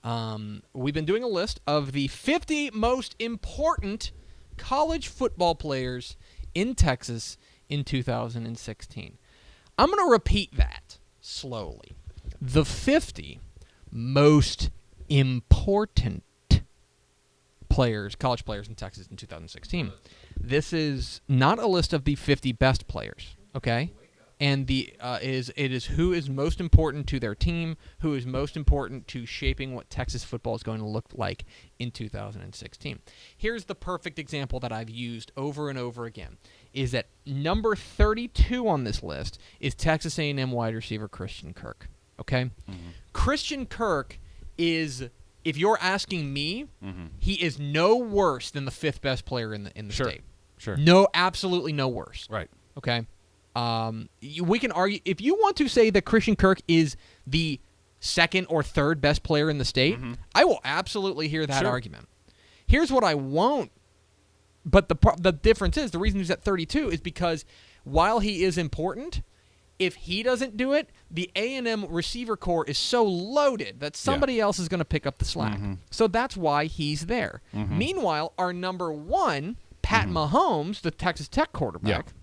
We've been doing a list of the 50 most important college football players in Texas in 2016. I'm going to repeat that slowly. The 50 most important college players in Texas in 2016. This is not a list of the 50 best players, okay? And it is who is most important to their team, who is most important to shaping what Texas football is going to look like in 2016. Here's the perfect example that I've used over and over again, is that number 32 on this list is Texas A&M wide receiver Christian Kirk, okay? Mm-hmm. Christian Kirk is, if you're asking me, he is no worse than the fifth best player in the state. Sure. No, absolutely no worse. Right. Okay. We can argue if you want to say that Christian Kirk is the second or third best player in the state. I will absolutely hear that argument. Here's what I won't. But the difference is the reason he's at 32 is because while he is important, if he doesn't do it, the A&M receiver core is so loaded that somebody else is going to pick up the slack. So that's why he's there. Meanwhile, our number one, Pat Mahomes, the Texas Tech quarterback,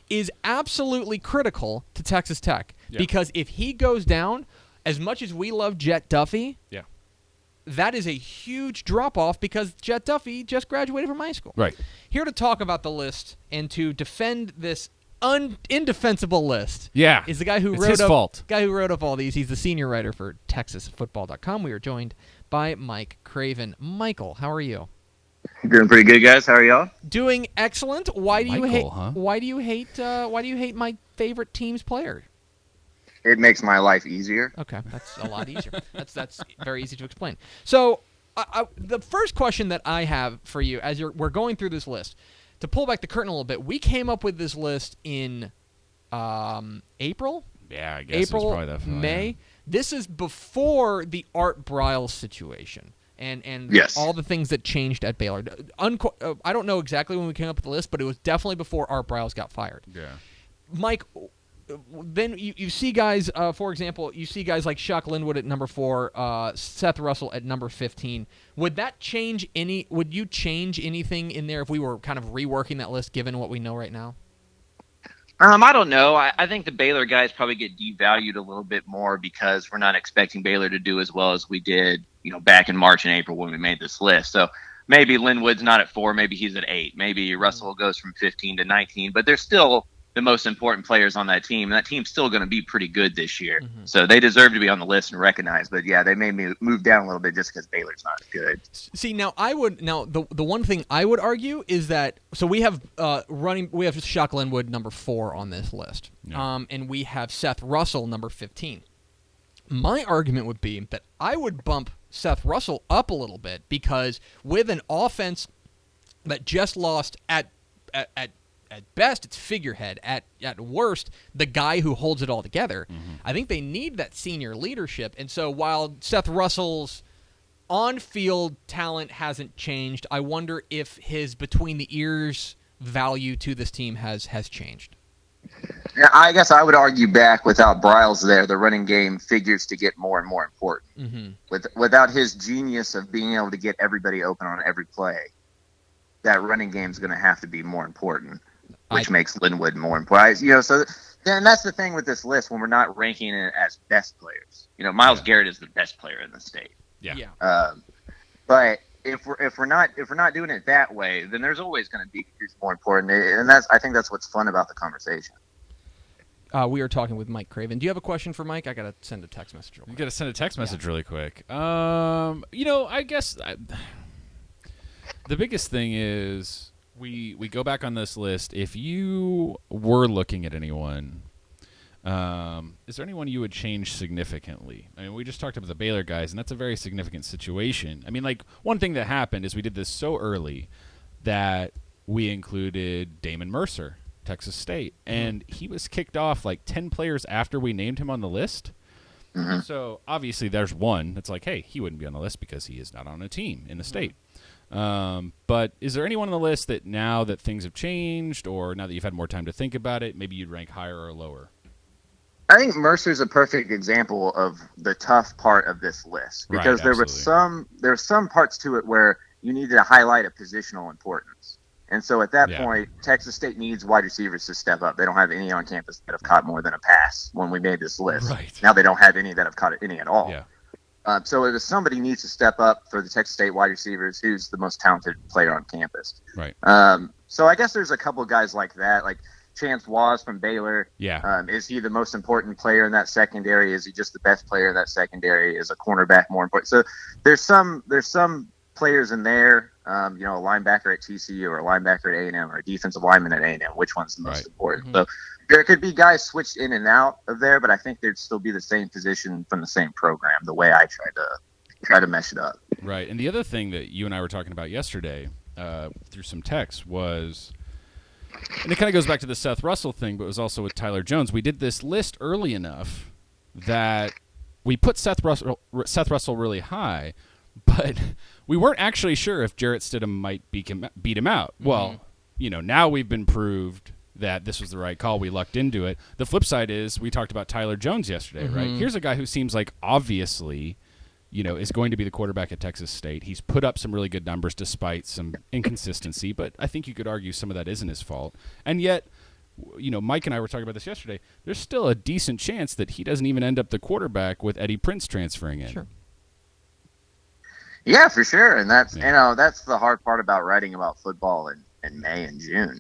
is absolutely critical to Texas Tech because if he goes down, as much as we love Jet Duffy, that is a huge drop-off because Jet Duffy just graduated from high school. Right. Here to talk about the list and to defend this indefensible list is the guy who wrote up all these. He's the senior writer for TexasFootball.com. We are joined by Mike Craven. Michael, how are you? Doing pretty good, guys. How are y'all? Doing excellent. Why do you hate? Huh? Why do you hate my favorite team's player? It makes my life easier. Okay, that's a lot easier. That's very easy to explain. So, the first question that I have for you, as we're going through this list, to pull back the curtain a little bit, we came up with this list in April. Yeah, I guess April, it was probably that far, May. yeah. This is before the Art Briles situation. And all the things that changed at Baylor. I don't know exactly when we came up with the list, but it was definitely before Art Briles got fired. Yeah. Mike, then you see guys, for example, you see guys like Shock Linwood at number 4, Seth Russell at number 15. Would you change anything in there if we were kind of reworking that list given what we know right now? I don't know. I think the Baylor guys probably get devalued a little bit more because we're not expecting Baylor to do as well as we did, back in March and April when we made this list. So maybe Linwood's not at 4, maybe he's at 8. Maybe Russell goes from 15 to 19, but they're still the most important players on that team, and that team's still going to be pretty good this year. So they deserve to be on the list and recognized. But yeah, they made me move down a little bit just because Baylor's not as good. See, the one thing I would argue is that we have Shock Linwood number 4 on this list, and we have Seth Russell number 15. My argument would be that I would bump Seth Russell up a little bit because with an offense that just lost at best, it's figurehead. At worst, the guy who holds it all together. I think they need that senior leadership. And so while Seth Russell's on-field talent hasn't changed, I wonder if his between-the-ears value to this team has changed. Yeah, I guess I would argue back without Briles there, the running game figures to get more and more important. Without his genius of being able to get everybody open on every play, that running game is going to have to be more important. Which makes Linwood more important. So then that's the thing with this list when we're not ranking it as best players. Myles Garrett is the best player in the state. Yeah. But if we're not doing it that way, then there's always going to be who's more important, and I think that's what's fun about the conversation. We are talking with Mike Craven. Do you have a question for Mike? I gotta send a text message real quick. You gotta send a text message really quick. I guess the biggest thing is. We go back on this list. If you were looking at anyone, is there anyone you would change significantly? I mean, we just talked about the Baylor guys, and that's a very significant situation. I mean, one thing that happened is we did this so early that we included Damon Mercer, Texas State, and he was kicked off 10 players after we named him on the list. So obviously there's one that's hey, he wouldn't be on the list because he is not on a team in the state. But is there anyone on the list that now that things have changed or now that you've had more time to think about it, maybe you'd rank higher or lower? I think Mercer's a perfect example of the tough part of this list because there were some parts to it where you needed to highlight a positional importance. And so at that point, Texas State needs wide receivers to step up. They don't have any on campus that have caught more than a pass when we made this list. Right. Now they don't have any that have caught any at all. Yeah. So if somebody needs to step up for the Texas State wide receivers, who's the most talented player on campus? Right. So I guess there's a couple guys like that, like Chance Waz from Baylor. Yeah. Is he the most important player in that secondary? Is he just the best player in that secondary? Is a cornerback more important? So there's some players in there, a linebacker at TCU or a linebacker at A&M or a defensive lineman at A&M. Which one's the most important? So there could be guys switched in and out of there, but I think there'd still be the same position from the same program, the way I try to mesh it up. Right. And the other thing that you and I were talking about yesterday through some texts was, and it kind of goes back to the Seth Russell thing, but it was also with Tyler Jones. We did this list early enough that we put Seth Russell really high, but we weren't actually sure if Jarrett Stidham might beat him out. Mm-hmm. Well, now we've been proved that this was the right call. We lucked into it. The flip side is we talked about Tyler Jones yesterday, right? Here's a guy who seems like obviously is going to be the quarterback at Texas State. He's put up some really good numbers despite some inconsistency, but I think you could argue some of that isn't his fault. And yet, Mike and I were talking about this yesterday, there's still a decent chance that he doesn't even end up the quarterback with Eddie Prince transferring in. Sure. Yeah, for sure. And that's that's the hard part about writing about football in May and June.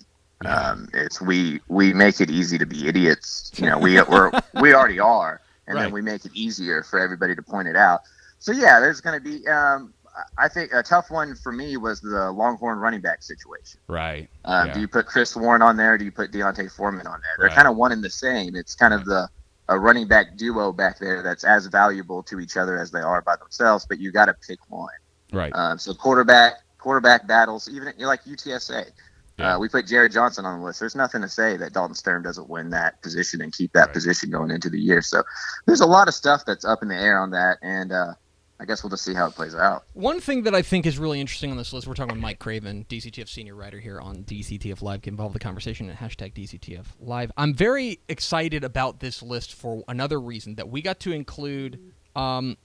It's we make it easy to be idiots. We already are, and then we make it easier for everybody to point it out. So yeah, there's going to be. I think a tough one for me was the Longhorn running back situation. Right. Do you put Chris Warren on there? Or do you put Deontay Foreman on there? They're kind of one and the same. It's kind of a running back duo back there that's as valuable to each other as they are by themselves. But you got to pick one. Right. So quarterback battles, even like UTSA. We put Jared Johnson on the list. There's nothing to say that Dalton Stern doesn't win that position and keep that position going into the year. So there's a lot of stuff that's up in the air on that, and I guess we'll just see how it plays out. One thing that I think is really interesting on this list, we're talking with Mike Craven, DCTF senior writer here on DCTF Live. Get involved in the conversation at #DCTF Live. I'm very excited about this list for another reason, that we got to include guys,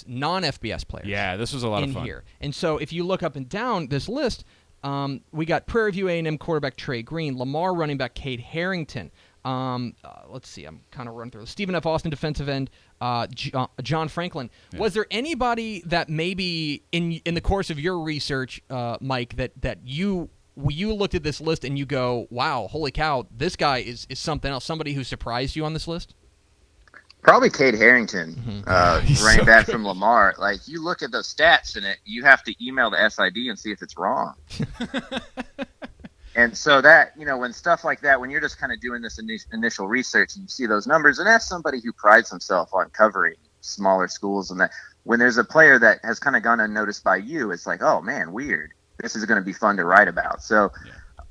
non-FBS players. Yeah, this was a lot of fun here. And so if you look up and down this list, we got Prairie View A&M quarterback Trey Green, Lamar running back Cade Harrington. Let's see, I'm kind of running through. Stephen F. Austin defensive end, John Franklin. Yeah. Was there anybody that maybe in the course of your research, Mike, that you looked at this list and you go, wow, holy cow, this guy is something else, somebody who surprised you on this list? Probably Cade Harrington, running back from Lamar. Like, you look at those stats in it, you have to email the SID and see if it's wrong. And so that, when stuff like that, when you're just kind of doing this initial research and you see those numbers, and as somebody who prides himself on covering smaller schools and that, when there's a player that has kind of gone unnoticed by you, it's like, oh, man, weird. This is going to be fun to write about. So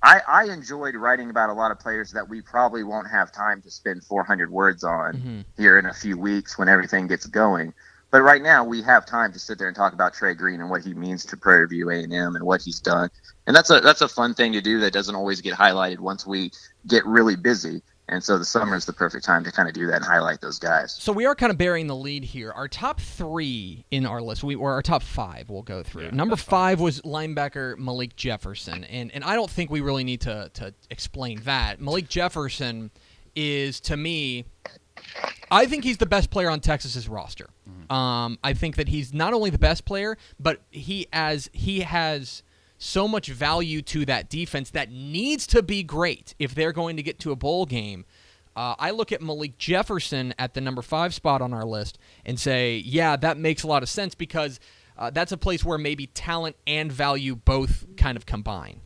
I enjoyed writing about a lot of players that we probably won't have time to spend 400 words on here in a few weeks when everything gets going. But right now we have time to sit there and talk about Trey Green and what he means to Prairie View A&M and what he's done. And that's a fun thing to do that doesn't always get highlighted once we get really busy. And so the summer is the perfect time to kind of do that and highlight those guys. So we are kind of bearing the lead here. Our top 3 in our list, or our top 5 we'll go through. Number 5 was linebacker Malik Jefferson. And I don't think we really need to explain that. Malik Jefferson is, to me, I think he's the best player on Texas's roster. I think that he's not only the best player, but he has so much value to that defense that needs to be great if they're going to get to a bowl game. I look at Malik Jefferson at the number 5 spot on our list and say, yeah, that makes a lot of sense because that's a place where maybe talent and value both kind of combine.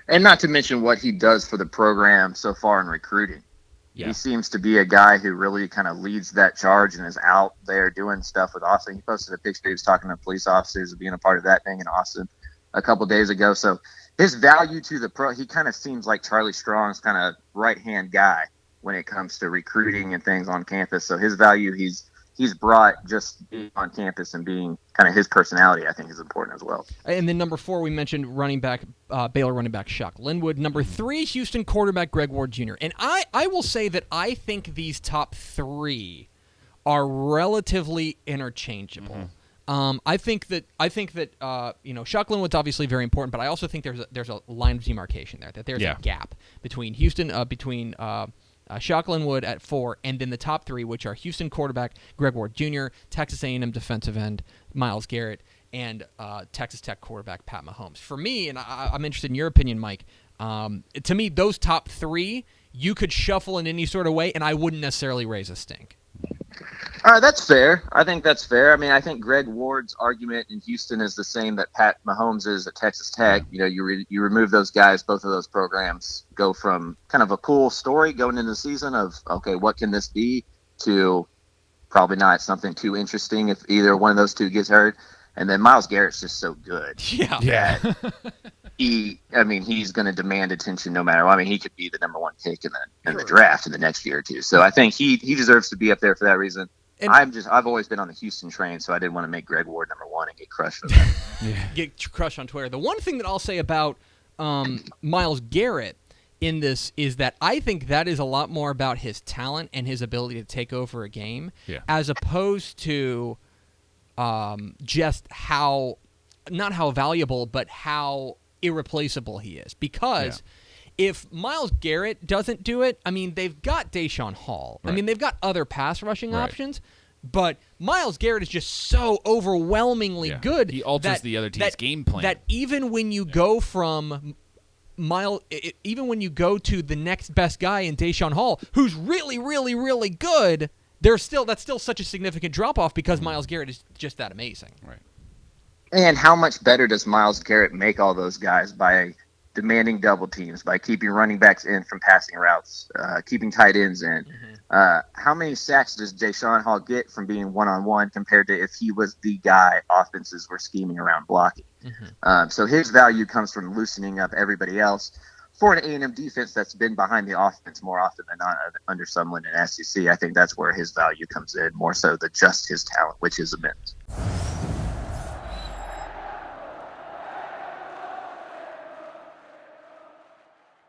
And not to mention what he does for the program so far in recruiting. Yeah. He seems to be a guy who really kind of leads that charge and is out there doing stuff with Austin. He posted a picture. He was talking to police officers and being a part of that thing in Austin a couple days ago. So his value to the pro, he kind of seems like Charlie Strong's kind of right-hand guy when it comes to recruiting and things on campus. So his value he's brought just being on campus and being kind of his personality, I think, is important as well. And then number 4, we mentioned running back Baylor running back Chuck Linwood. Number 3, Houston quarterback Greg Ward Jr. And I will say that I think these top 3 are relatively interchangeable. I think that Chuck Linwood's obviously very important, but I also think there's a line of demarcation there, that there's a gap between Chuck Linwood at 4, and then the top 3, which are Houston quarterback Greg Ward Jr., Texas A&M defensive end Myles Garrett, and Texas Tech quarterback Pat Mahomes. For me, and I'm interested in your opinion, Mike, to me, those top 3, you could shuffle in any sort of way, and I wouldn't necessarily raise a stink. All right, that's fair. I think that's fair. I mean, I think Greg Ward's argument in Houston is the same that Pat Mahomes is at Texas Tech. You know, you remove those guys, both of those programs go from kind of a cool story going into the season of, okay, what can this be, to probably not something too interesting if either one of those two gets hurt. And then Myles Garrett's just so good. Yeah. He's going to demand attention no matter what. I mean, he could be the number 1 pick in the draft in the next year or two. So I think he deserves to be up there for that reason. And I've always been on the Houston train, so I didn't want to make Greg Ward number 1 and get crushed for that. Get crushed on Twitter. The one thing that I'll say about Myles Garrett in this is that I think that is a lot more about his talent and his ability to take over a game, as opposed to just not how valuable, but how irreplaceable he is. Because if Myles Garrett doesn't do it, I mean, they've got Deshaun Hall. Right. I mean, they've got other pass rushing options, but Myles Garrett is just so overwhelmingly good. He alters the other team's game plan. That even when you go from even when you go to the next best guy in Deshaun Hall, who's really, really, really good, that's still such a significant drop-off because Myles Garrett is just that amazing. Right. And how much better does Myles Garrett make all those guys by demanding double teams, by keeping running backs in from passing routes, keeping tight ends in? How many sacks does Deshaun Hall get from being one-on-one compared to if he was the guy offenses were scheming around blocking? So his value comes from loosening up everybody else. For an A&M defense that's been behind the offense more often than not under Sumlin and SEC, I think that's where his value comes in, more so than just his talent, which is immense.